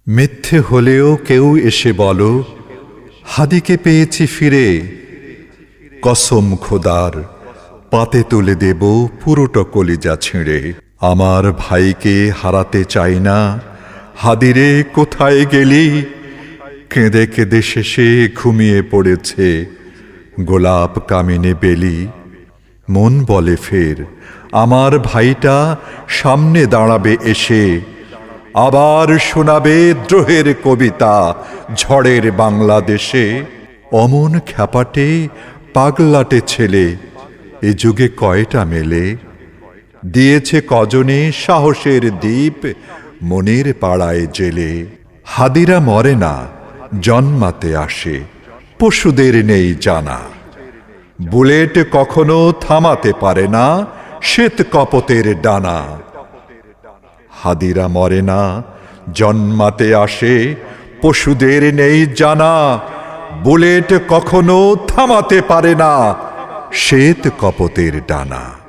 মিথ্যে হলেও কেউ এসে বলো, হাদিকে পেয়েছি ফিরে। কসম খোদার, পাতে তুলে দেব পুরোটা কলিজা ছিঁড়ে। আমার ভাইকে হারাতে চাই না, হাদিরে কোথায় গেলি? কেঁদে কেঁদে শেষে ঘুমিয়ে পড়েছে গোলাপ কামিনে বেলি। মন বলে ফের আমার ভাইটা সামনে দাঁড়াবে এসে, আবার শোনাবে দ্রোহের কবিতা ঝড়ের বাংলাদেশে। অমন খ্যাপাটে পাগলাটে ছেলে এ যুগে কয়টা মেলে? দিয়েছে কজনে সাহসের দ্বীপ মনের পাড়ায় জেলে। হাদিরা মরে না, জন্মাতে আসে, পশুদের নেই জানা। বুলেট কখনো থামাতে পারে না শ্বেত কপতের ডানা। হাদিরা মরে না, জন্মাতে আসে, পশুদের নেই জানা। বুলেট কখনো থামাতে পারে না শ্বেত কপতের ডানা।